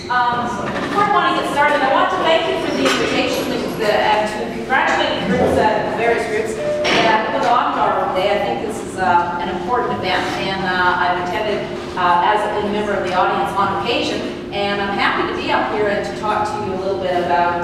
Before I want to get started, I want to thank you for the invitation and to congratulate the groups, the various groups that put on Darwin Day. I think this is an important event, and I've attended as a member of the audience on occasion, and I'm happy to be up here and to talk to you a little bit about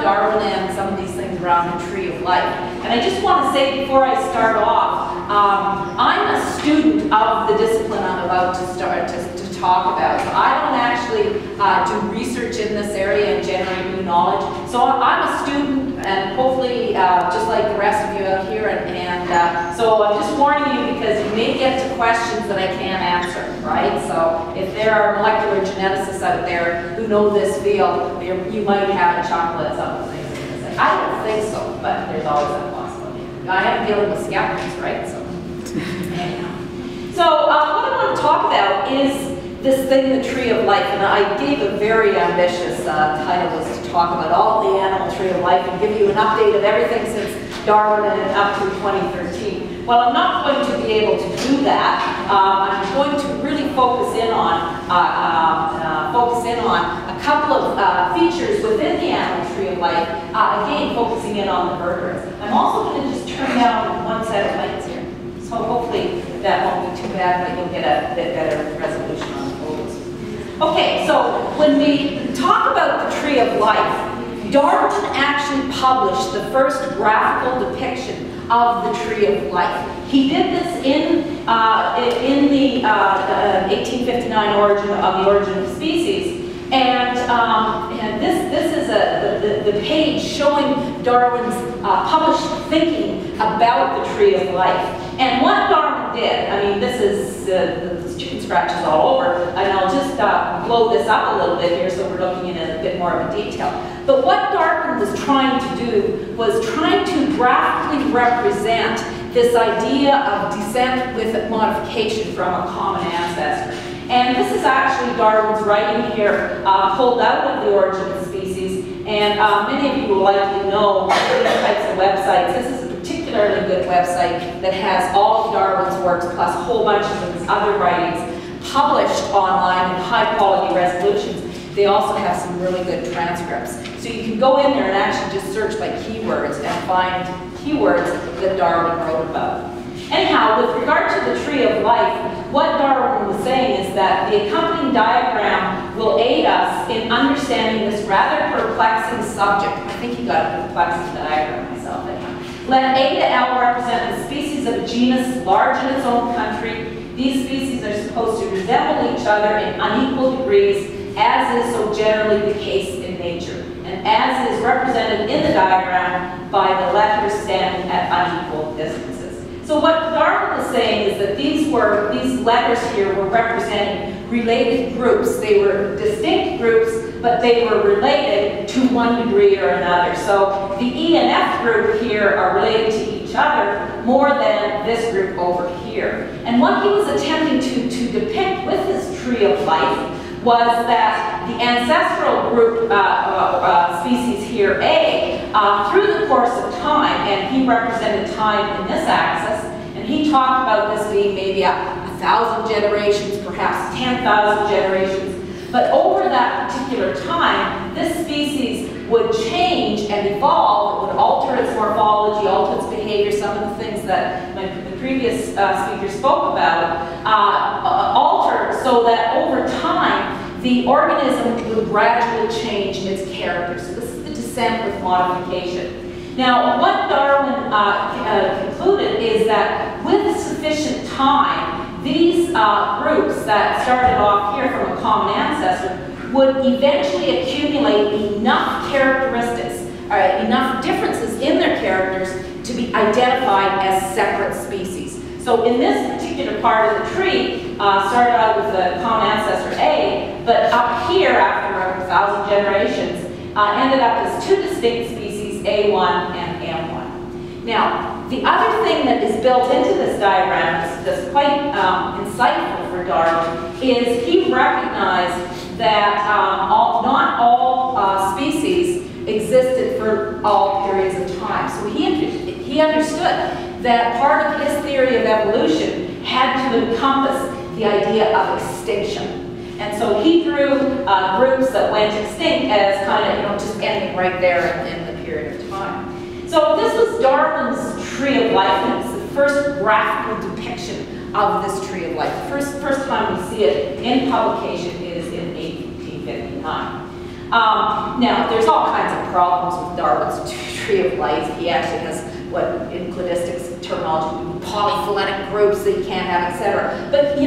Darwin and some of these things around the tree of life. And I just want to say before I start off, I'm a student of the discipline I'm about to start to talk about. So I don't actually do research in this area and generate new knowledge. So I'm a student, and hopefully just like the rest of you out here, and so I'm just warning you because you may get to questions that I can't answer, right? So if there are molecular geneticists out there who know this field, you might have a chuckle at some of the things I'm going to say. I don't think so, but there's always that possibility. I am dealing with skeptics, right? So anyhow. So what I want to talk about is this thing, the tree of life, and I gave a very ambitious title, was to talk about all the animal tree of life and give you an update of everything since Darwin and up to 2013. Well, I'm not going to be able to do that. I'm going to really focus in on a couple of features within the animal tree of life. Again, focusing in on the vertebrates. I'm also going to just turn down one set of lights here, so hopefully that won't be too bad, but you'll get a bit better resolution on the photos. Okay, so when we talk about the tree of life, Darwin actually published the first graphical depiction of the tree of life. He did this in the 1859 origin of species, and this is the page showing Darwin's published thinking about the tree of life. And what Darwin did, I mean, this is the chicken scratches all over, and I'll just blow this up a little bit here so we're looking in a bit more of a detail. But what Darwin was trying to do was trying to graphically represent this idea of descent with modification from a common ancestor. And this is actually Darwin's writing here, pulled out of the Origin of Species. And many of you will likely know these types of websites. This is a particularly good website that has all of Darwin's works plus a whole bunch of his other writings published online in high quality resolutions. They also have some really good transcripts. So you can go in there and actually just search by keywords and find keywords that Darwin wrote about. Anyhow, with regard to the tree of life, what Darwin was saying is that the accompanying diagram will aid us in understanding this rather perplexing subject. I think he got a perplexing diagram myself. Let A to L represent the species of a genus large in its own country. These species are supposed to resemble each other in unequal degrees, as is so generally the case in nature, and as is represented in the diagram by the letters standing at unequal distances. So what Darwin was saying is that these letters here were representing related groups. They were distinct groups, but they were related to one degree or another. So the E and F group here are related to each other more than this group over here. And what he was attempting to depict with this tree of life was that the ancestral group species here, A, through the course of time, and he represented time in this axis, and he talked about this being maybe 1,000 generations, perhaps 10,000 generations, but over that particular time, this species would change and evolve. It would alter its morphology, alter its behavior, some of the things that the previous speaker spoke about, alter so that over time, the organism would gradually change its character. So this is the descent with modification. Now, what Darwin concluded is that with sufficient time, these groups that started off here from a common ancestor would eventually accumulate enough characteristics, enough differences in their characters to be identified as separate species. So in this particular part of the tree, started out with the common ancestor A, but up here, after 1,000 generations, ended up as two distinct species, A1 and M1. Now, the other thing that is built into this diagram that's quite insightful for Darwin is he recognized that not all species existed for all periods of time. So he understood that part of his theory of evolution had to encompass the idea of extinction. And so he drew groups that went extinct as kind of, just ending right there in the period of time. So this was Darwin's tree of life, and it's the first graphical depiction of this tree of life. The first time we see it in publication is in 1859. Now, there's all kinds of problems with Darwin's tree of life. He actually has what in cladistics terminology would be polyphyletic groups that you can't have, etc. But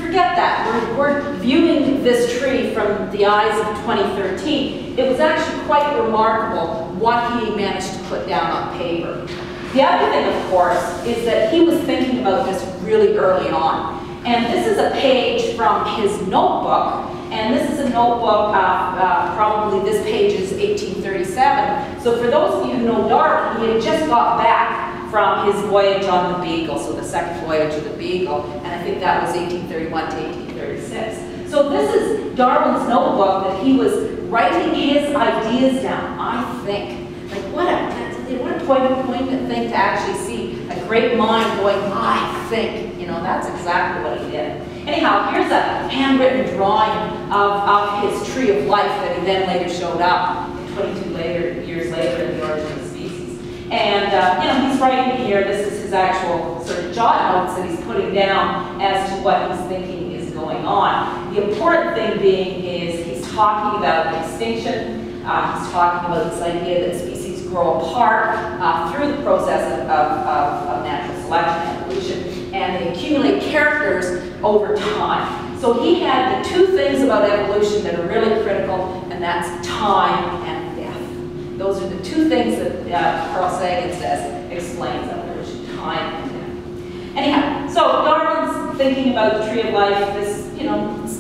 forget that. We're viewing this tree from the eyes of 2013. It was actually quite remarkable what he managed to put down on paper. The other thing, of course, is that he was thinking about this really early on. And this is a page from his notebook, and this is a notebook, probably this page is 1837. So for those of you who know Darwin, he had just got back from his voyage on the Beagle, so the second voyage of the Beagle, and I think that was 1831 to 1836. So this is Darwin's notebook that he was writing his ideas down, I think. Like what a poignant thing to actually see a great mind going, I think. That's exactly what he did. Anyhow, here's a handwritten drawing of his tree of life that he then later showed up 22 years later in The Origin of Species. And he's writing here, this is his actual sort of jot notes that he's putting down as to what he's thinking is going on. The important thing being is he's talking about extinction, he's talking about this idea that species grow apart through the process of natural selection, evolution, and they accumulate characters over time. So he had the two things about evolution that are really critical, and that's time and death. Those are the two things that Carl Sagan says explains evolution, time and death. Anyhow, so Darwin's thinking about the tree of life. This,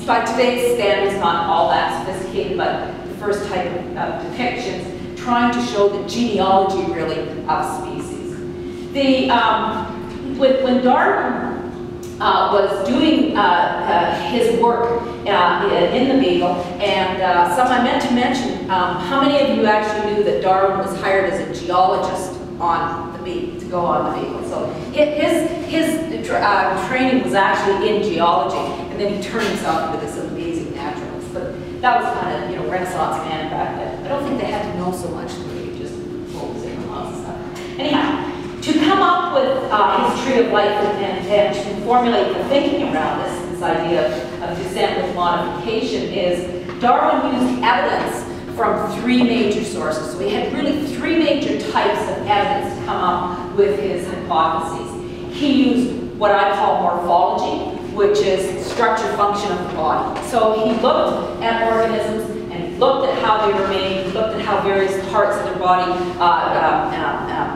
by today's standards, not all that sophisticated, but the first type of depictions, trying to show the genealogy, really, of species. When Darwin was doing his work in the Beagle, and I meant to mention, how many of you actually knew that Darwin was hired as a geologist on the Beagle, to go on the Beagle? So his training was actually in geology, and then he turned himself into this amazing naturalist. But that was kind of, Renaissance man back then. I don't think they had to know so much, they just focusing on lots of stuff. Anyhow, to come up with his tree of life and to formulate the thinking around this idea of descent with modification is Darwin used evidence from three major sources. So he had really three major types of evidence to come up with his hypotheses. He used what I call morphology, which is structure function of the body. So he looked at organisms and he looked at how they were made, he looked at how various parts of their body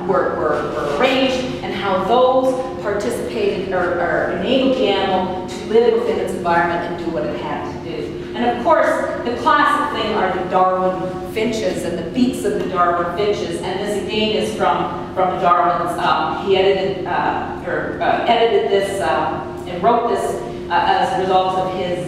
were arranged, and how those participated or enabled the animal to live within its environment and do what it had to do. And of course, the classic thing are the Darwin finches and the beaks of the Darwin finches, and this again is from Darwin's, he edited this and wrote this as a result of his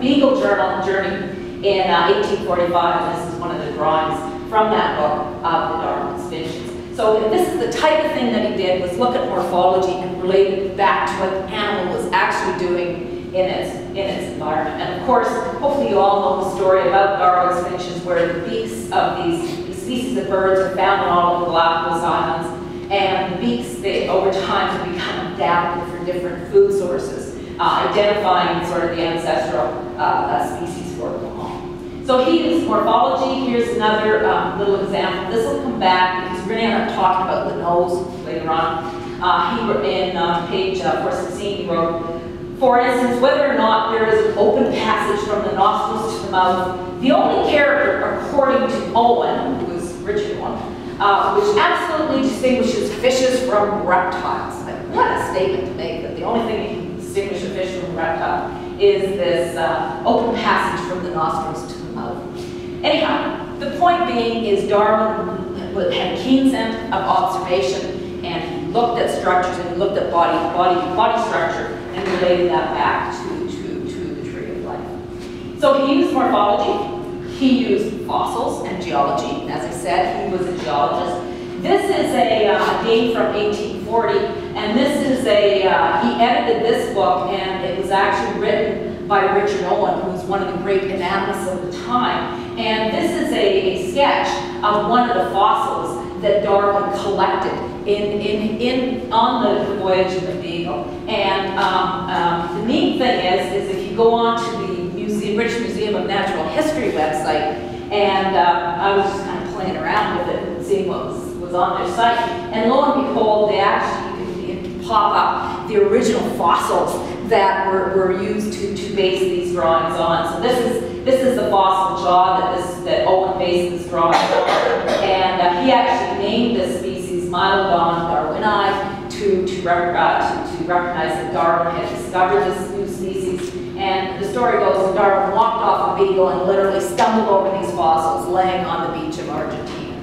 Beagle journey in 1845, and this is one of the drawings from that book of the Darwin's finches. So this is the type of thing that he did, was look at morphology and relate it back to what the animal was actually doing in its environment. And of course, hopefully you all know the story about Darwin's finches, where the beaks of these species of birds are found on all of the Galapagos Islands, and the beaks, over time, have become adapted for different food sources, identifying sort of the ancestral species for them all. So he used morphology. Here's another little example. This will come back because we're going to end up talking about the nose later on. He wrote in page 416, he wrote, for instance, whether or not there is an open passage from the nostrils to the mouth, the only character, according to Owen, who was Richard one, which absolutely distinguishes fishes from reptiles. Like, what a statement to make, that the only thing that can distinguish a fish from a reptile is this open passage from the nostrils to the mouth. Anyhow, the point being is Darwin had a keen sense of observation, and he looked at structures and he looked at body structure and related that back to the tree of life. So he used morphology, he used fossils and geology. As I said, he was a geologist. This is a date from 1840, and this is he edited this book, and it was actually written by Richard Owen, who's one of the great anatomists of the time. And this is a sketch of one of the fossils that Darwin collected on the voyage of the Beagle. And the neat thing is if you go on to the British Museum of Natural History website, and I was just kind of playing around with it and seeing what was on their site, and lo and behold, they actually you can pop up the original fossils that were used to base these drawings on. So this is the fossil jaw that Owen based this drawing on, and he actually named this species Mylodon darwinii to recognize that Darwin had discovered this new species. And the story goes that Darwin walked off a beagle and literally stumbled over these fossils laying on the beach of Argentina.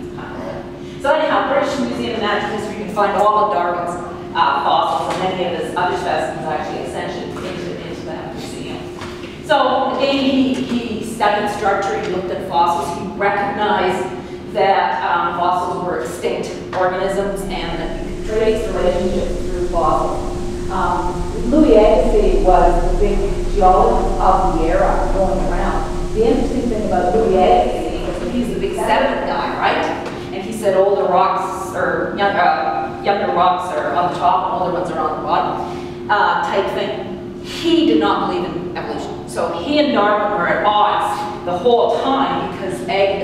So anyhow, British Museum of Natural History, you can find all of Darwin's fossils, and many of his other specimens actually ascension into that museum. So again, he studied structure, he looked at fossils, he recognized that fossils were extinct organisms and that you could trace relationships through fossils. Louis Agassiz was the big geologist of the era going around. The interesting thing about Louis Agassiz is that he's the big sediment guy, right? And he said older rocks or younger rocks are on the top and older ones are on the bottom type thing. He did not believe in evolution. So he and Darwin were at odds the whole time because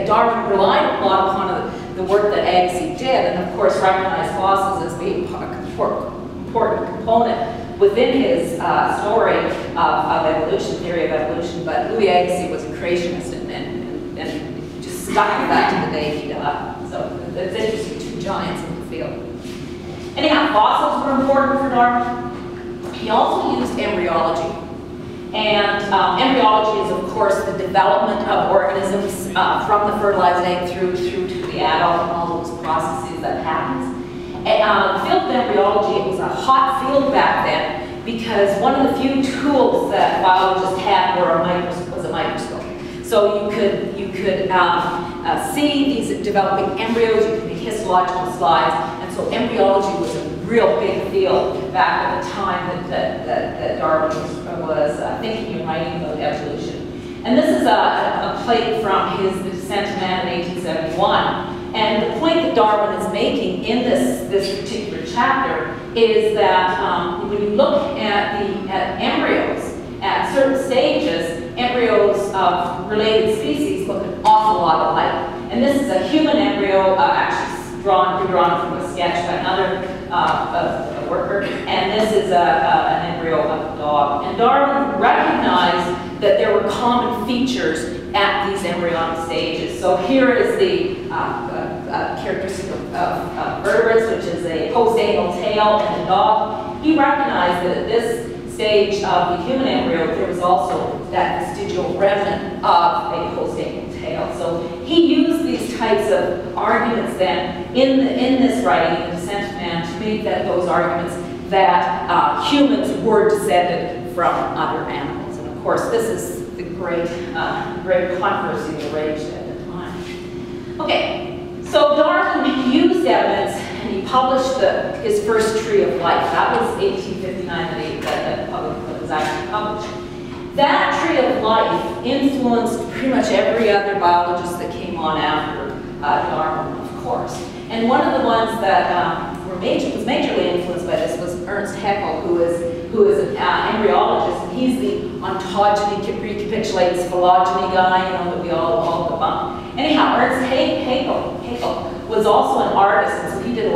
Darwin relied a lot upon the work that Agassiz did, and of course recognized fossils as being an important component within his story of evolution, theory of evolution. But Louis Agassiz was a creationist and just stuck with that to the day he died. So it's interesting, two giants in the field. Anyhow, fossils were important for Darwin. He also used embryology. And embryology is, of course, the development of organisms from the fertilized egg through to the adult and all those processes that happens. The field of embryology, it was a hot field back then because one of the few tools that biologists had was a microscope. So you could see these developing embryos, you could make histological slides, and so embryology was a real big field back at the time that Darwin was thinking and writing about evolution. And this is a plate from his The Descent of Man in 1871. And the point that Darwin is making in this particular chapter is that when you look at embryos at certain stages, embryos of related species look an awful lot alike. And this is a human embryo, actually drawn from a sketch by another worker, and this is an embryo of a dog. And Darwin recognized that there were common features at these embryonic stages. So here is the characteristic of vertebrates, which is a post-anal tail and a dog. He recognized that at this stage of the human embryo, there was also that vestigial remnant of a post-anal tail. So he used these types of arguments then in this writing, in The Descent of Man, to make those arguments that humans were descended from other animals. And of course, this is the great controversy that raged at the time. Okay, so Darwin used evidence and he published his first Tree of Life. That was 1859 that was actually published. That Tree of Life influenced pretty much every other biologist that came on after Darwin, of course. And one of the ones that was majorly influenced by this was Ernst Haeckel, who is an embryologist, and he's the ontogeny recapitulates phylogeny guy, that we all debunk. Anyhow, Ernst Haeckel was also an artist, and so he did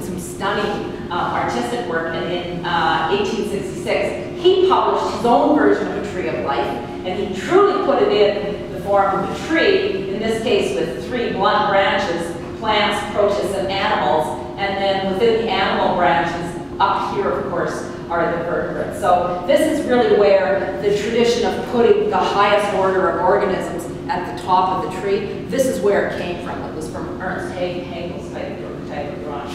some stunning artistic work, and in 1866, he published his own version of a Tree of Life, and he truly put it in the form of a tree, in this case with 3 blunt branches, plants, protists, and animals, and then within the animal branches, up here, of course, are the vertebrates. So this is really where the tradition of putting the highest order of organisms at the top of the tree, this is where it came from. It was from Ernst Haeckel's type of drawing.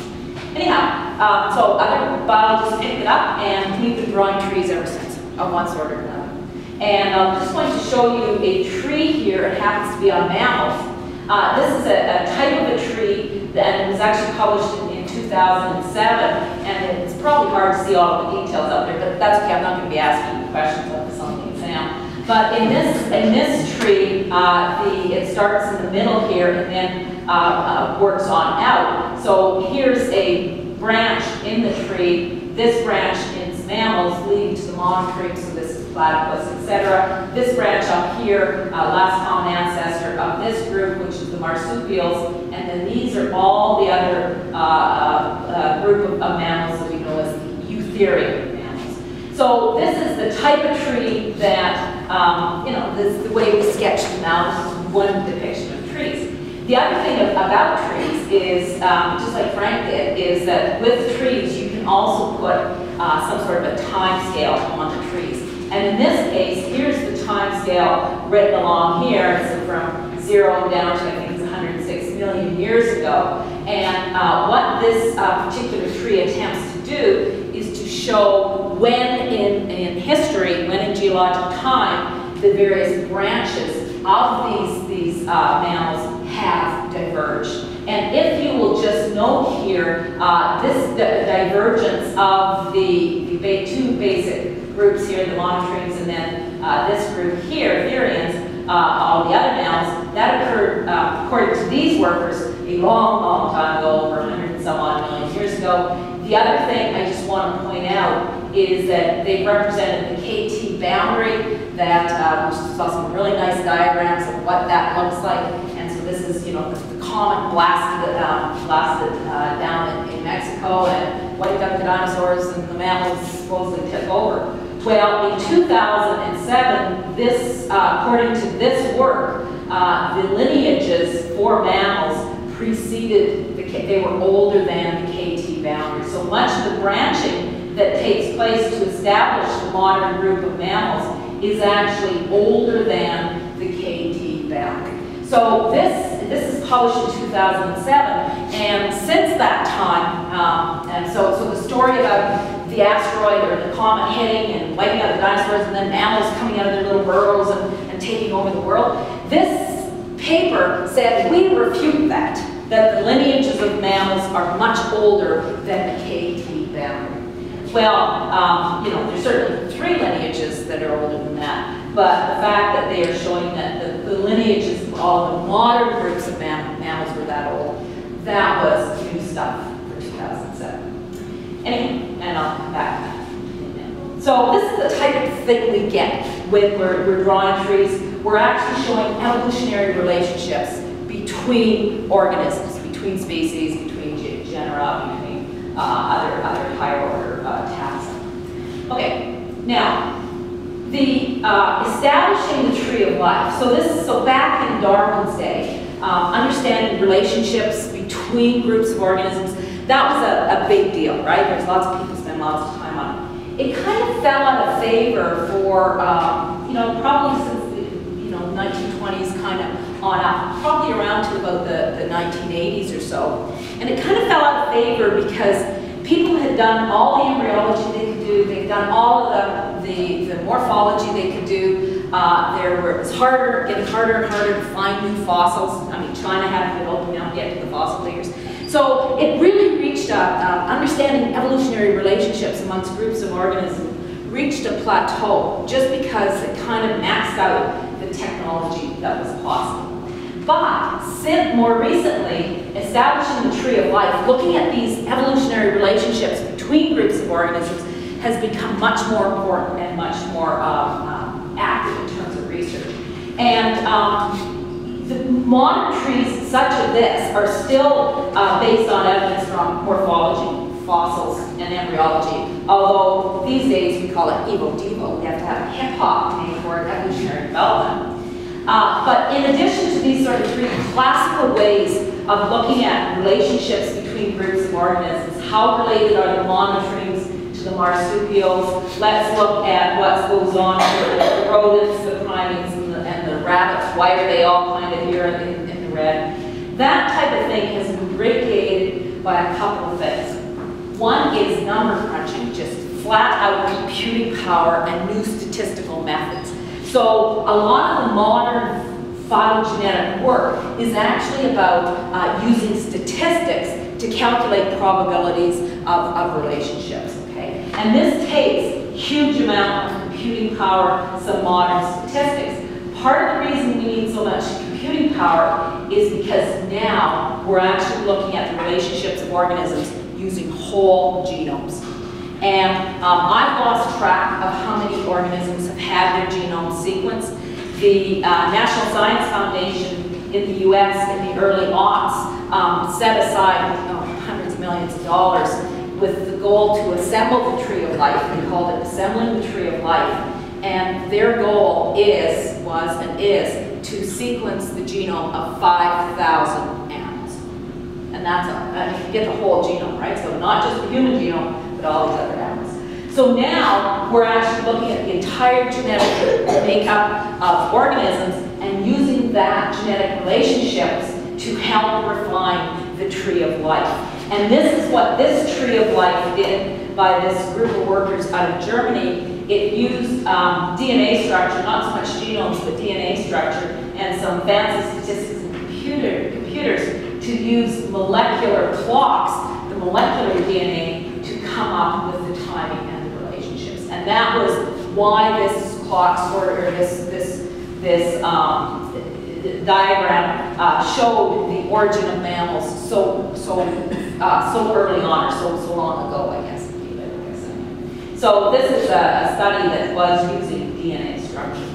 Anyhow, so other biologists picked it up, and we've been drawing trees ever since, of one sort or another. And I'm just going to show you a tree here. It happens to be on mammals. This is a type of a tree that was actually published in 2007, and it's probably hard to see all of the details out there, but that's okay. I'm not going to be asking you questions on this on the exam. now. But in this tree, it starts in the middle here and then works on out. So here's a branch in the tree. This branch is mammals leading to the monotremes, so this is platypus, etc. This branch up here, last common ancestor of this group, which is the marsupials, and then these are all the other group of mammals that we know as the eutherian mammals. So this is the type of tree that, this is the way we sketch them out. This is one depiction of trees. The other thing about trees is, just like Frank did, is that with trees you can also put some sort of a time scale on the trees. And in this case, here's the time scale written along here. So from 0 down to, I think it's 106 million years ago. And what this particular tree attempts to do is to show when in history, when in geologic time, the various branches of these mammals have diverged. And if you will just note here, this divergence of the two basic groups here, the monotremes, and then this group here, Therians, all the other mammals, that occurred, according to these workers, a long, long time ago, over 100 and some odd million years ago. The other thing I just want to point out is that they've represented the KT boundary, that we saw some really nice diagrams of what that looks like. And so this is, the comet blasted down in Mexico and wiped out the dinosaurs, and the mammals supposedly took over. Well, in 2007, this, according to this work, the lineages for mammals preceded, they were older than the KT boundary. So much of the branching that takes place to establish the modern group of mammals is actually older than the KT boundary. So this is published in 2007, and since that time, and so the story about the asteroid or the comet hitting and wiping out the dinosaurs and then mammals coming out of their little burrows and taking over the world, this paper said we refute that the lineages of mammals are much older than the KT boundary. Well, there's certainly 3 lineages that are older than that, but the fact that they are showing that the lineages of all the modern groups of mammals were that old, that was new stuff for 2007. Anyway, and I'll come back to that in a minute. So this is the type of thing we get when we're drawing trees. We're actually showing evolutionary relationships between organisms, between species, between genera, between other higher order taxa. Okay, now the establishing the tree of life. So back in Darwin's day, understanding relationships between groups of organisms, that was a big deal, right? There's lots of people spend lots of time on it. It kind of fell out of favor for probably since the 1920s kind of on up, probably around to about the 1980s or so. And it kind of fell out of favor because people had done all the embryology they could do, they'd done all of the morphology they could do. It was getting harder and harder to find new fossils. I mean, China had to open now to get to the fossil diggers. So it really reached understanding evolutionary relationships amongst groups of organisms reached a plateau just because it kind of maxed out the technology that was possible. But more recently, establishing the tree of life, looking at these evolutionary relationships between groups of organisms has become much more important and much more active in terms of research. And the modern trees such as this are still based on evidence from morphology, fossils, and embryology, although these days we call it evo-devo. We have to have a hip-hop name for evolutionary development. But in addition to these sort of 3 classical ways of looking at relationships between groups of organisms, how related are the monotremes to the marsupials? Let's look at what goes on with the rodents, the primates, and the rabbits. Why are they all kind of here in the red? That type of thing has been radiated by a couple of things. One is number crunching, just flat out computing power and new statistical methods. So a lot of the modern phylogenetic work is actually about using statistics to calculate probabilities of relationships, okay? And this takes a huge amount of computing computing power, some modern statistics. Part of the reason we need so much computing power is because now we're actually looking at the relationships of organisms using whole genomes. And I've lost track of how many organisms have had their genome sequenced. The National Science Foundation in the US in the early aughts set aside hundreds of millions of dollars with the goal to assemble the tree of life. They called it Assembling the Tree of Life. And their goal was and is to sequence the genome of 5,000 animals. And that's you get the whole genome, right? So not just the human genome, but all these other animals. So now we're actually looking at the entire genetic makeup of organisms and using that genetic relationships to help refine the tree of life. And this is what this tree of life did by this group of workers out of Germany. It used DNA structure, not so much genomes, but DNA structure, and some fancy statistics and computers to use molecular clocks, the molecular DNA, to come up with the timing and the relationships. And that was why this clock sort or this diagram showed the origin of mammals so early on, or so long ago, I guess. So this is a study that was using DNA structure.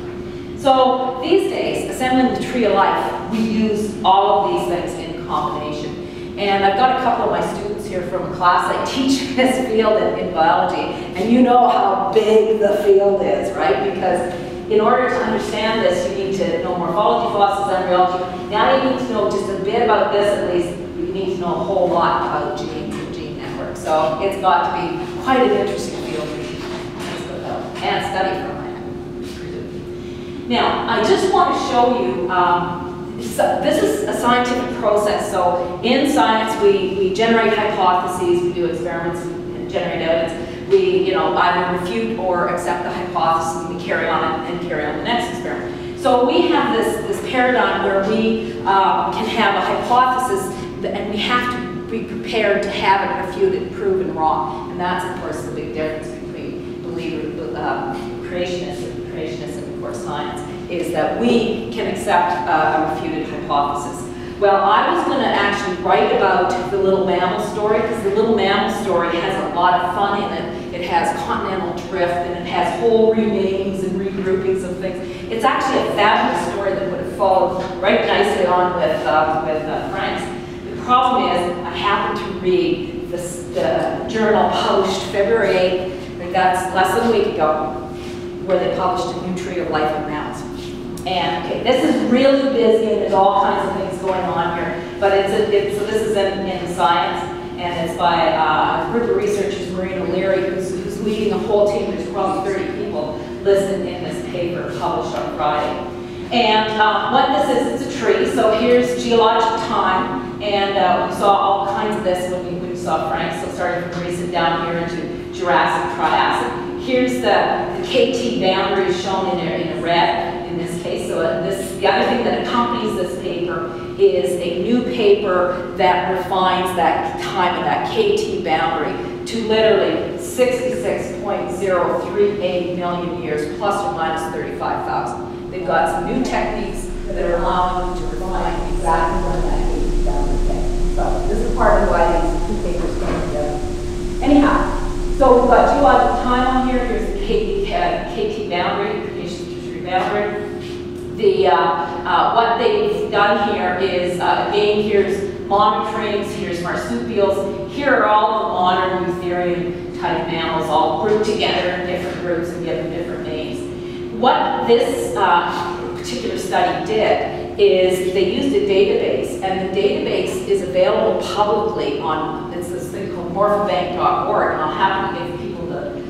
So these days, assembling the tree of life, we use all of these things in combination. And I've got a couple of my students here from a class I teach in this field in biology, and you know how big the field is, right? Because in order to understand this, you need to know morphology, fossils, embryology. Now you need to know just a bit about this, at least. You need to know a whole lot about genes and gene networks. So it's got to be quite an interesting field and study from it. Now, I just want to show you, this is a scientific process. So in science, we generate hypotheses, we do experiments and generate evidence. We either refute or accept the hypothesis, and we carry on and carry on the next experiment. So we have this paradigm where we can have a hypothesis, and we have to be prepared to have it refuted, proven wrong. And that's, of course, the big difference between creationists and, of course, science, is that we can accept a refuted hypothesis. Well, I was going to actually write about the little mammal story, because the little mammal story has a lot of fun in it. It has continental drift, and it has whole renamings and regroupings of things. It's actually a fabulous story that would have followed right nicely on with Frank's. The problem is, I happened to read the journal published February 8th, that's less than a week ago, where they published a new tree of life in mammals. And okay, this is really busy, and there's all kinds of things going on here. But so this is in Science, and it's by a group of researchers, Maureen O'Leary, who's leading a whole team. There's probably 30 people listed in this paper published on Friday. And what this is, it's a tree. So here's geologic time, and we saw all kinds of this when we saw Frank. So starting from recent down here into Jurassic, Triassic. Here's the KT boundary shown in red in this case. So the other thing that accompanies this paper is a new paper that refines that time of that KT boundary to literally 66.038 million years, plus or minus 35,000. They've got some new techniques that are allowing them to refine exactly when that KT boundary is. So this is part of why these two papers came together. Anyhow. So we've got geologic time on here. Here's the KT boundary, Cretaceous-Tertiary boundary. What they've done here is, again, here's monotreme, here's marsupials. Here are all the modern Eutherian-type mammals all grouped together in different groups and given different names. What this particular study did is they used a database, and the database is available publicly on, it's this thing called morphobank.org, and I'll happily give people the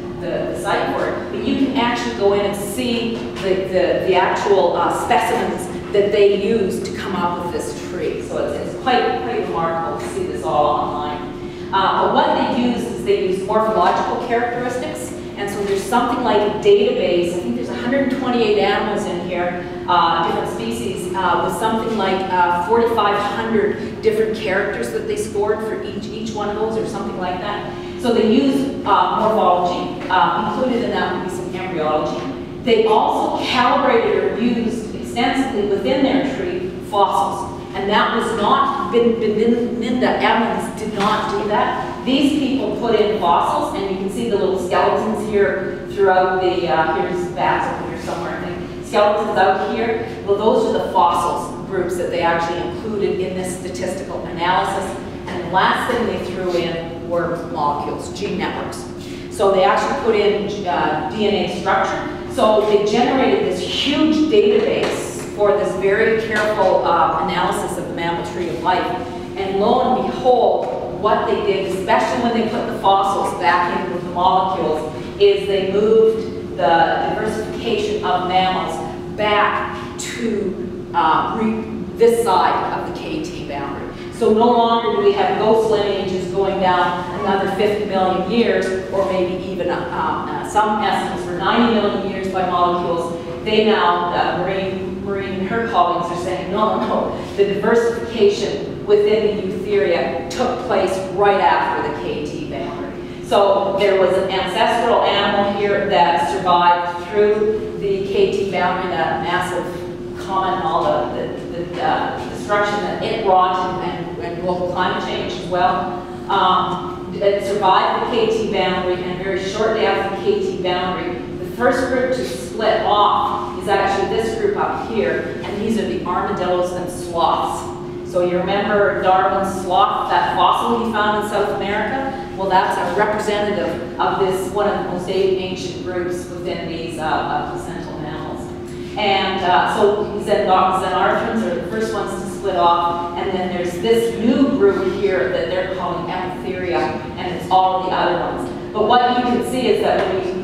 site for it. But you can actually go in and see the actual specimens that they used to come up with this tree. So it's quite remarkable to see this all online. But what they use is they use morphological characteristics. And so there's something like a database, I think there's 128 animals in here, different species, with something like 4,500 different characters that they scored for each one of those, or something like that. So they use morphology. Included in that would be some embryology. They also calibrated or used extensively within their tree fossils. And that was not, Beninda Evans did not do that. These people put in fossils, and you can see the little skeletons here throughout the, here's bats over here somewhere, I think. Skeletons out here. Well, those are the fossils groups that they actually included in this statistical analysis. And the last thing they threw in were molecules, gene networks. So they actually put in DNA structure. So they generated this huge database for this very careful analysis of the mammal tree of life. And lo and behold, what they did, especially when they put the fossils back in with the molecules, is they moved the diversification of mammals back to this side of the KT boundary. So no longer do we have ghost lineages going down another 50 million years, or maybe even some estimates for 90 million years by molecules. They now, Maureen and her colleagues are saying, no, the diversification within the eutheria took place right after the KT boundary. So there was an ancestral animal here that survived through the KT boundary, that massive comet and all the destruction that it wrought, and global climate change as well. It survived the KT boundary, and very shortly after the KT boundary, the first group to split off is actually this group up here, and these are the armadillos and sloths. So you remember Darwin's sloth, that fossil he found in South America? Well, that's a representative of this, one of the most ancient groups within these placental mammals. And so Xenarthrans are the first ones to split off, and then there's this new group here that they're calling Epitheria, and it's all the other ones. But what you can see is that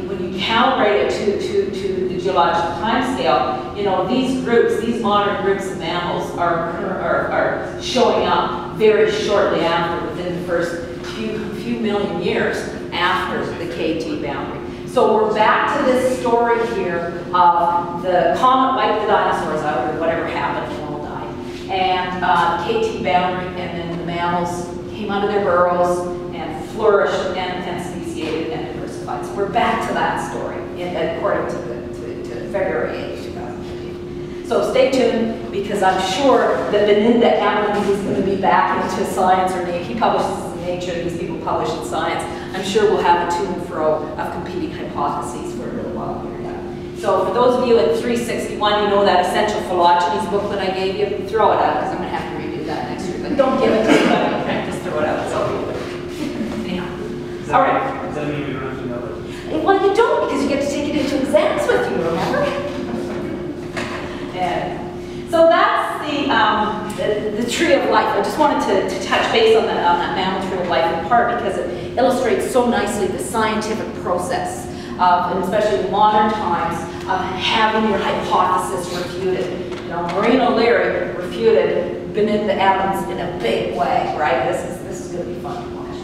when you calibrate it to the geological timescale, you know, these groups, these modern groups of mammals are showing up very shortly after, within the first few million years after the KT boundary. So we're back to this story here of the comet wiped the dinosaurs out, or whatever happened, they all died. And KT boundary, and then the mammals came out of their burrows and flourished and speciated and diversified. So we're back to that story, according to February 8, 2015. So stay tuned, because I'm sure that Beninda Evans is going to be back into science, or he publishes in Nature, these people publish in Science. I'm sure we'll have a to and fro of competing hypotheses for a little while here. So for those of you at 361, you know that Essential Phylogenies book that I gave you, throw it out, because I'm going to have to redo that next year. But don't give it to anybody, just throw it out. So, anyhow. All right. Does that mean we don't have to know it? Well, you don't, because you get to take it into exams with you, remember? And so that's the tree of life. I just wanted to touch base on that mammal tree of life, in part because it illustrates so nicely the scientific process of, and especially in modern times, of having your hypothesis refuted. You know, Maureen O'Leary refuted Beninda Evans in a big way, right? This is going to be fun to watch.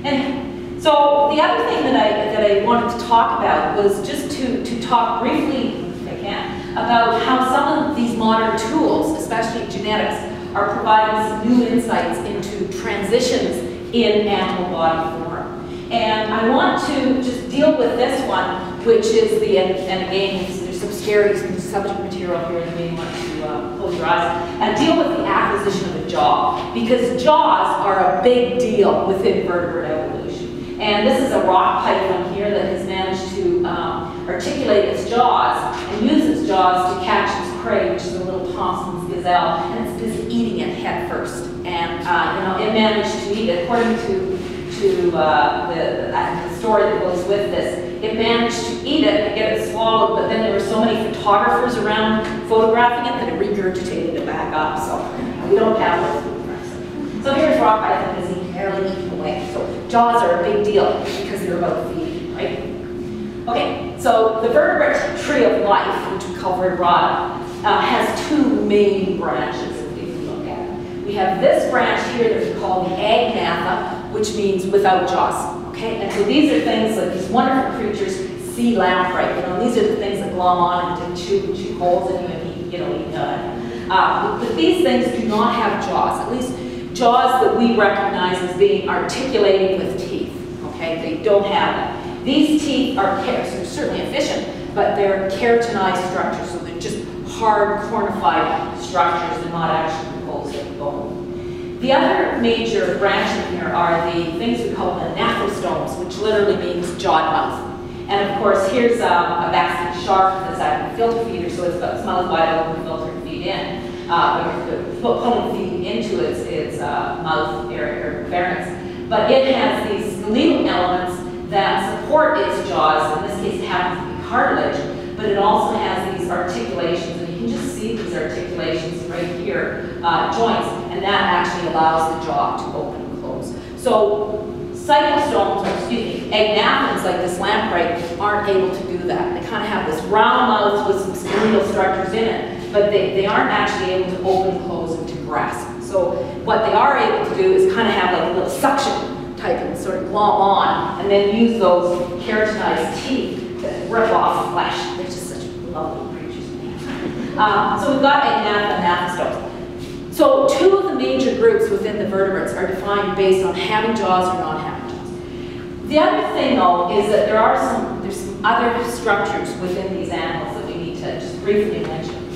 And so the other thing that I wanted to talk about was just to talk briefly, if I can, about how some of these modern tools, especially genetics, are providing some new insights into transitions in animal body form. And I want to just deal with this one, which is the, and again, there's some scary subject material here, you may want to close your eyes, and deal with the acquisition of a jaw, because jaws are a big deal within vertebrate evolution. And this is a rock python here that has managed to articulate its jaws and use its jaws to catch its prey, which is a little Thompson's gazelle, and it's busy eating it head first. And you know, it managed to eat, according to the story that goes with this, it managed to eat it and get it swallowed, but then there were so many photographers around photographing it that it regurgitated it back up. So we don't have those photographs. So here's rock python busy barely eating away. So jaws are a big deal because they're about feeding, right? Okay, so the vertebrate tree of life, which we call vertebrata, has two main branches if you look at it. We have this branch here that we call the agnatha, which means without jaws. Okay, and so these are things like these wonderful creatures, sea lamprey. You know, these are the things that glom on and chew holes in you and eat, you know, but these things do not have jaws. At least jaws that we recognize as being articulating with teeth. Okay, they don't have that. These teeth are certainly efficient, but they're keratinized structures, so they're just hard, cornified structures and not actually composed of bone. The other major branch in here are the things we call anaphostomes, which literally means jawed mouth. And of course, here's a basket shark that's at a filter feeder, so it's got its mouth wide open, filter to feed in, pulling feed into its mouth area or pharynx. But it has these skeletal elements that support its jaws. In this case, it happens to be cartilage, but it also has these articulations, and you can just see these articulations right here, joints, and that actually allows the jaw to open and close. So cyclostomes, agnathans like this lamprey aren't able to do that. They kind of have this round mouth with some skeletal structures in it, but they aren't actually able to open and close and to grasp. So what they are able to do is kind of have like a little suction type and sort of glom on, and then use those keratinized teeth to rip off flesh. They're just such lovely creatures. So we've got agnathans. So two of the major groups within the vertebrates are defined based on having jaws or not having jaws. The other thing, though, is that there's some other structures within these animals that we need to just briefly mention.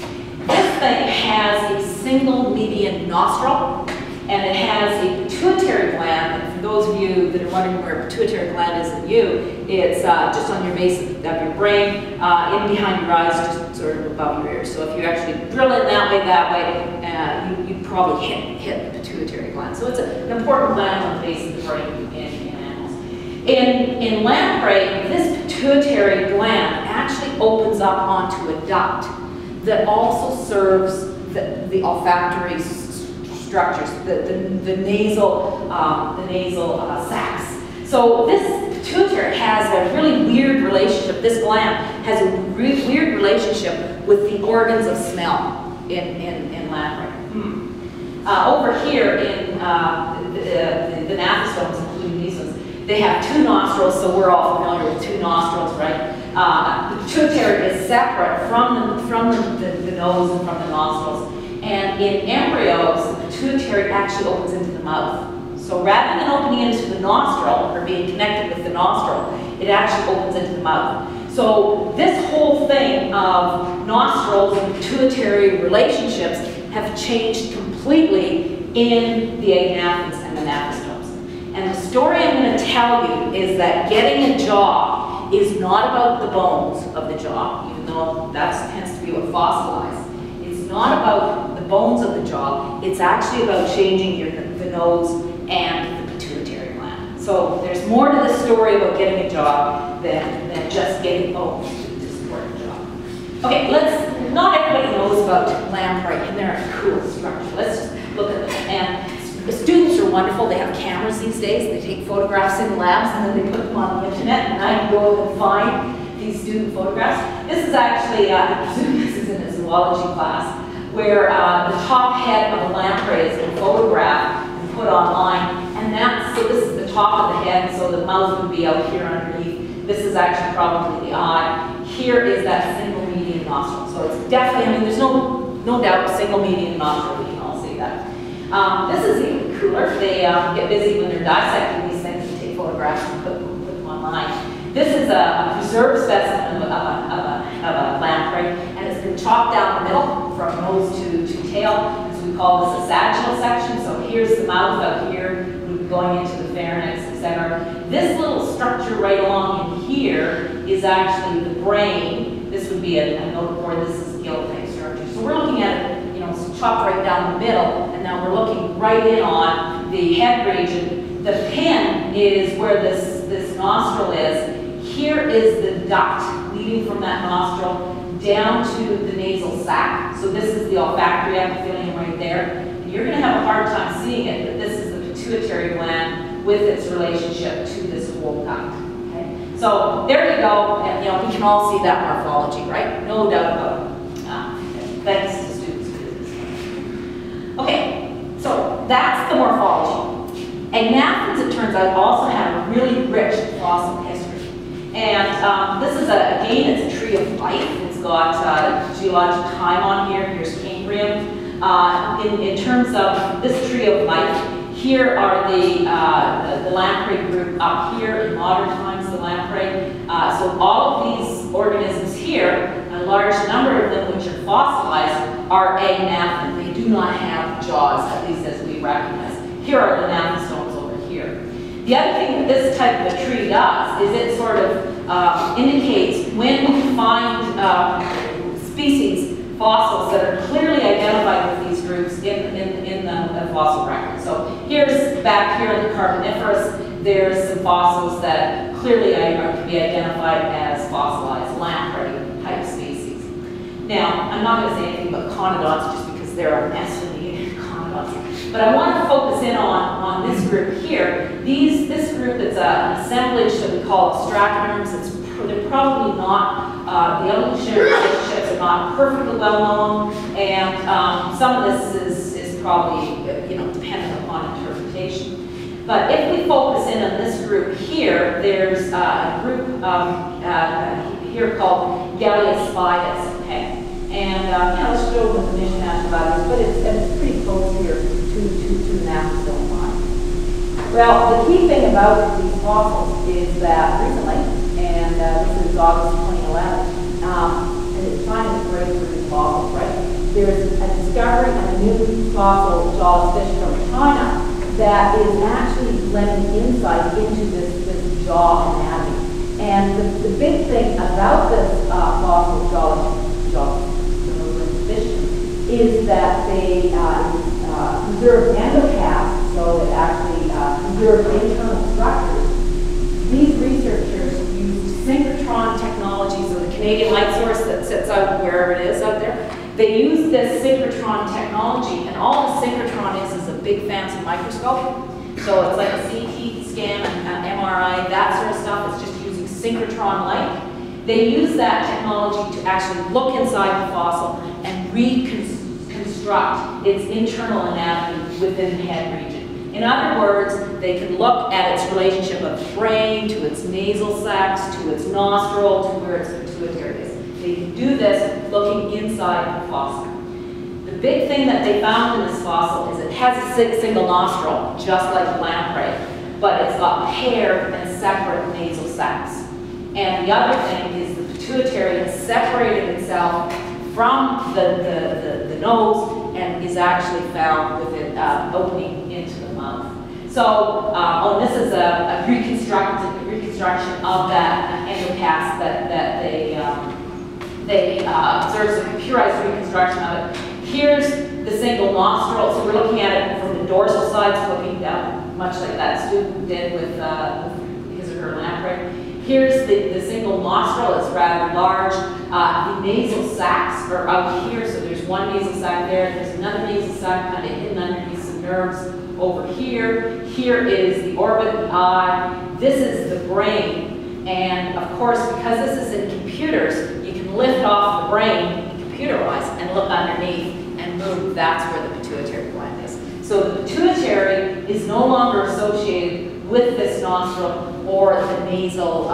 This thing has a single median nostril, and it has a pituitary gland. And for those of you that are wondering where a pituitary gland is in you, it's just on your base of your brain, in behind your eyes, just sort of above your ears. So if you actually drill in that way, you'd probably hit the pituitary gland. So it's an important gland on the base of the brain in animals. In lamprey, this pituitary gland actually opens up onto a duct that also serves the olfactory structures, the nasal sacs. So this pituitary has a really weird relationship. This gland has a weird relationship with the organs of smell in lamprey. Over here in the anaphostomes, including these ones, they have two nostrils, so we're all familiar with two nostrils, right? The pituitary is separate from the nose and from the nostrils. And in embryos, the pituitary actually opens into the mouth. So rather than opening into the nostril, or being connected with the nostril, it actually opens into the mouth. So this whole thing of nostrils and pituitary relationships have changed completely in the agnathans and anaphostomes. And the story I'm going to tell you is that getting a jaw is not about the bones of the jaw, even though that tends to be what fossilized. It's not about the bones of the jaw, it's actually about changing the nose and the pituitary gland. So there's more to the story about getting a jaw than just getting bones to support a jaw. Okay, not everybody knows about lamprey, and they're a cool structure. Let's just look at them. And the students are wonderful. They have cameras these days. They take photographs in labs, and then they put them on the internet, and I can go and find these student photographs. This is actually, I presume this is in a zoology class, where the top head of a lamprey has been photographed and put online. And so this is the top of the head, so the mouth would be out here underneath. This is actually probably the eye. Here is that single median nostril. So it's definitely, I mean, there's no doubt single median nostril, we can all see that. This is even cooler. They get busy when they're dissecting these things and take photographs and put them online. This is a preserved specimen of a lamprey, and it's been chopped down the middle from nose to tail. As we call this a sagittal section. So here's the mouth out here, going into the pharynx, etc. This little structure right along in here is actually the brain. This would be a notochord. This is gill-type structure. So we're looking at it, it's chopped right down the middle, and now we're looking right in on the head region. The pin is where this nostril is. Here is the duct leading from that nostril down to the nasal sac. So this is the olfactory epithelium right there. And you're going to have a hard time seeing it, but this is the pituitary gland with its relationship to this whole duct. Okay? So there you go, and we can all see that morphology, right? No doubt about it. Thanks to students who did this. Okay, so that's the morphology. Agnathans, it turns out, also have a really rich fossil history. And this is, again, it's a tree of life. It's got geologic time on here. Here's Cambrian. In terms of this tree of life, here are the lamprey group up here in modern times, the lamprey. So all of these organisms here, a large number of them which are fossilized, are agnathan. They do not have jaws, at least as we recognize. Here are the gnathostomes over here. The other thing that this type of a tree does is it sort of indicates when we find species, fossils that are clearly identified with these groups in the fossil record. So here's back here in the Carboniferous, there's some fossils that clearly can be identified as fossilized lamprey type species. Now, I'm not going to say anything about conodonts just because they're a mess for me, conodonts. But I want to focus in on this group here. This group is an assemblage that we call ostracoderms. They're probably not, the evolutionary relationships are not perfectly well known, and some of this is probably, dependent upon interpretation. But if we focus in on this group here, there's a group here called Galeospidus, okay? And let's show the definition after others, but it's pretty close here to the gnathostome line. Well, the key thing about these fossils is that recently, and this is August 2011, and it's time is great for these fossils, right? There's a discovery of a new fossil jawless fish from China that is actually lending insight into this jaw anatomy. And the big thing about this fossil jawless fish is that they preserve endocasts, so it actually preserves internal structures. These researchers used synchrotron technology, so the Canadian light source that sits out wherever it is out there, they used this synchrotron technology, and all the synchrotron is a big fancy microscope. So it's like a CT scan, an MRI, that sort of stuff. It's just using synchrotron light. They use that technology to actually look inside the fossil and reconstruct its internal anatomy within the head region. In other words, they can look at its relationship of the brain to its nasal sacs, to its nostril, to where its pituitary is. They can do this looking inside the fossil. The big thing that they found in this fossil is it has a single nostril, just like the lamprey, but it's got paired and separate nasal sacs. And the other thing is the pituitary has separated itself from the nose and is actually found with it opening into the mouth. So, this is a reconstruction of that endocast that they observed, a computerized reconstruction of it. Here's the single nostril, so we're looking at it from the dorsal side, so looking down, much like that student did with his or her lamprey. Here's the single nostril, it's rather large. The nasal sacs are out here, so there's one nasal sac there, there's another nasal sac kind of hidden underneath some nerves over here. Here is the orbit, the eye. This is the brain, and of course, because this is in computers, you can lift off the brain, computer-wise, and look underneath and move. That's where the pituitary gland is. So the pituitary is no longer associated with this nostril or the nasal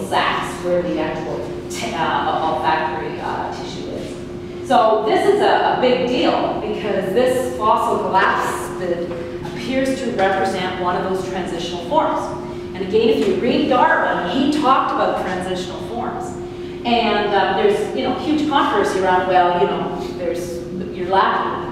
sacs where the actual olfactory tissue is. So this is a big deal because this fossil galapagos appears to represent one of those transitional forms. And again, if you read Darwin, he talked about transitional forms. And there's, huge controversy around, you're lacking,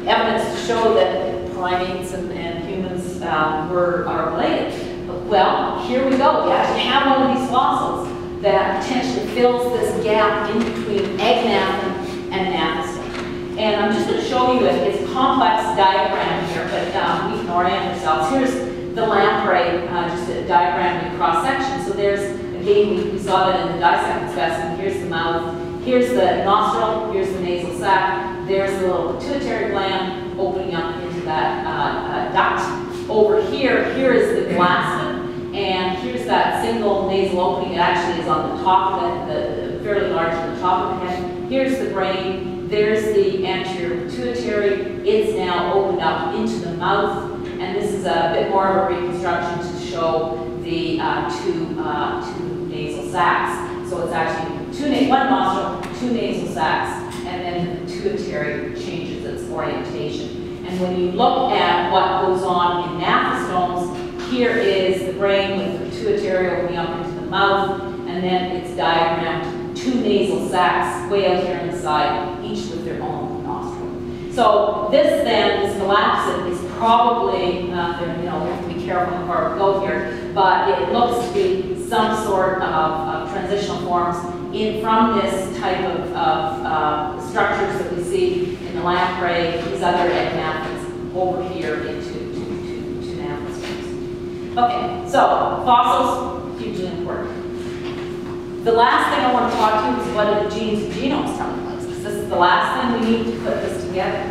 evidence to show that primates and humans are related. But, well, here we go. We actually have one of these fossils that potentially fills this gap in between agnathan and gnathostome. And I'm just going to show you it's a complex diagram here, but we can orient ourselves. Here's the lamprey, just a diagram in cross-section. So there's, again, we saw that in the dissected specimen. Here's the mouth, here's the nostril, here's the nasal sac, there's the little pituitary gland opening up into that duct. Over here is the blasted, and here's that single nasal opening. It actually is on the top of it, fairly large on the top of the head. Here's the brain, there's the anterior pituitary. It's now opened up into the mouth, and this is a bit more of a reconstruction to show the two nasal sacs. So it's actually one nostril, two nasal sacs, and then the pituitary changes its orientation. And when you look at what goes on in gnathostomes, here is the brain with the pituitary opening up into the mouth, and then it's diagrammed 2 nasal sacs way out here on the side, each with their own nostril. So this then, this galapsid, is probably, you know, we have to be careful how far we go here, but it looks to be some sort of transitional forms from this type of structures that we see in the lamprey, these other egnathids, over here into nanostomes. Okay, so fossils, hugely important. The last thing I want to talk to you is what are the genes and genomes telling us, because this is the last thing we need to put this together.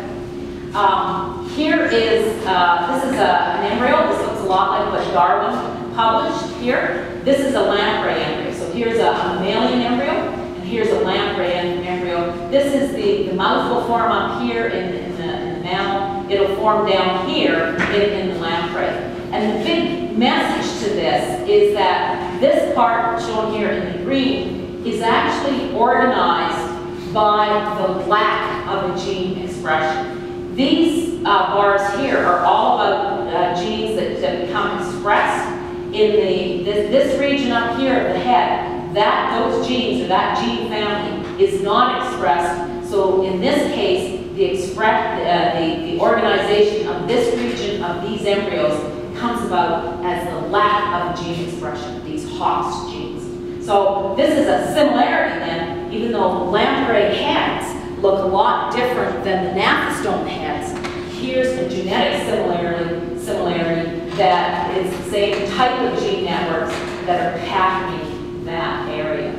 Here is, this is an embryo. This looks a lot like what Darwin published here. This is a lamprey embryo. So here's a mammalian embryo, and here's a lamprey embryo. This is the mouth will form up here in the mammal. It'll form down here in the lamprey. And the big message to this is that this part shown here in the green is actually organized by the lack of a gene expression. These bars here are all about genes that become expressed in this region up here of the head. Those genes or that gene family is not expressed. So in this case, the organization of this region of these embryos comes about as the lack of gene expression, these Hox genes. So this is a similarity then, even though lamprey heads look a lot different than the gnathostome heads. Here's a genetic similarity that is the same type of gene networks that are patterning that area.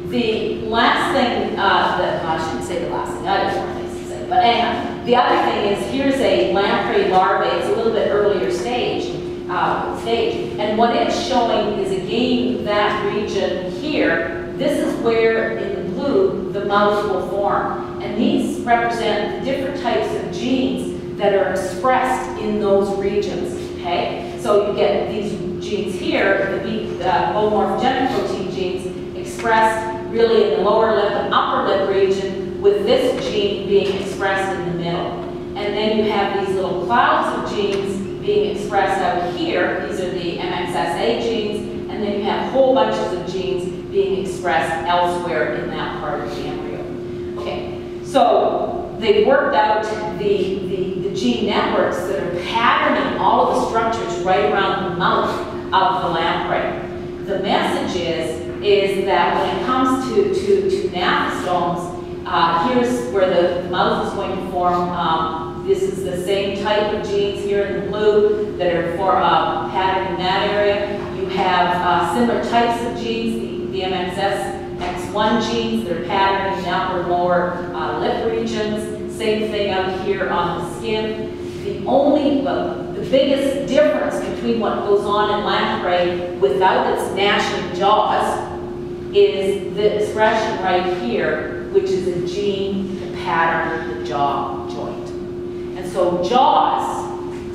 The last thing, I shouldn't say the last thing, I have more things to say, but anyhow, the other thing is here's a lamprey larvae. It's a little bit earlier stage, and what it's showing is again that region here. This is where in the blue the mouth will form, and these represent the different types of genes that are expressed in those regions. Okay, so you get these genes here, the homomorphogenic protein genes, expressed really in the lower lip and upper lip region, with this gene being expressed in the middle. And then you have these little clouds of genes being expressed out here. These are the MXSA genes, and then you have whole bunches of genes being expressed elsewhere in that part of the embryo. Okay, so they've worked out the gene networks that are patterning all of the structures right around the mouth of the lamprey. The message is that when it comes to gnathostomes, here's where the mouth is going to form. This is the same type of genes here in the blue that are patterned in that area. You have similar types of genes, the MXS-X1 genes that are patterned in the upper and lower lip regions. Same thing out here on the skin. The biggest difference between what goes on in lamprey without its gnashing jaws is the expression right here, which is a gene to pattern the jaw joint. And so jaws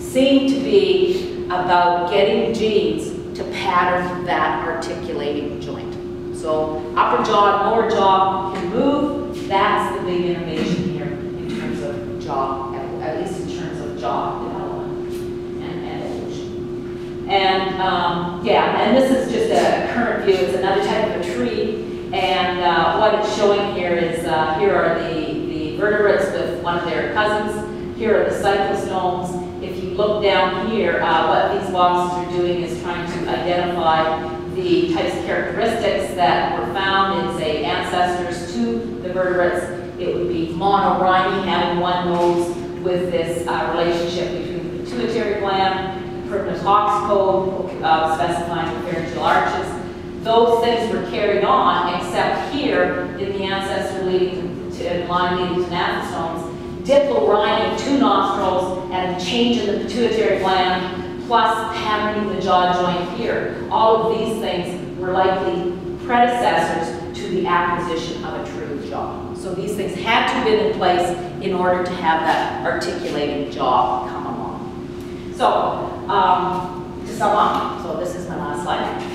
seem to be about getting genes to pattern that articulating joint. So upper jaw and lower jaw can move. That's the big innovation here in terms of jaw, at least in terms of jaw development and evolution. And and this is just a current view. It's another type of a tree. And what it's showing here is, here are the vertebrates with one of their cousins. Here are the cyclostomes. If you look down here, what these boxes are doing is trying to identify the types of characteristics that were found in, say, ancestors to the vertebrates. It would be monorhiney, having one nose with this relationship between the pituitary gland, the Purkinje code specifying the pharyngeal arches. Those things were carried on, except here in the ancestor line leading to gnathostomes, diplorhiney, 2 nostrils, and a change in the pituitary gland, plus patterning the jaw joint here. All of these things were likely predecessors to the acquisition of a true jaw. So these things had to have been in place in order to have that articulating jaw come along. So, to sum up, so this is my last slide.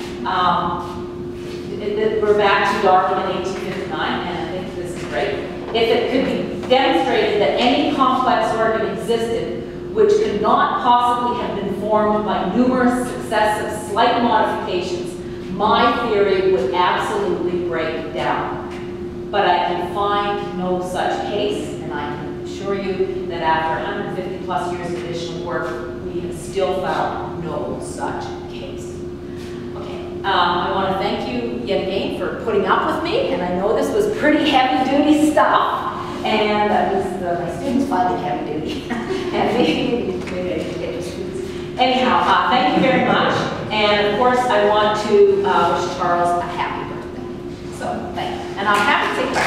We're back to Darwin in 1859, and I think this is great. If it could be demonstrated that any complex organ existed which could not possibly have been formed by numerous successive slight modifications, my theory would absolutely break down. But I can find no such case, and I can assure you that after 150 plus years of additional work, we have still found no such case. Okay, I want to thank you yet again for putting up with me, and I know this was pretty heavy-duty stuff, and my students find it heavy-duty, and maybe I can get your students. Anyhow, thank you very much, and of course, I want to wish Charles a happy birthday. So, thank you, and I'm happy to take questions.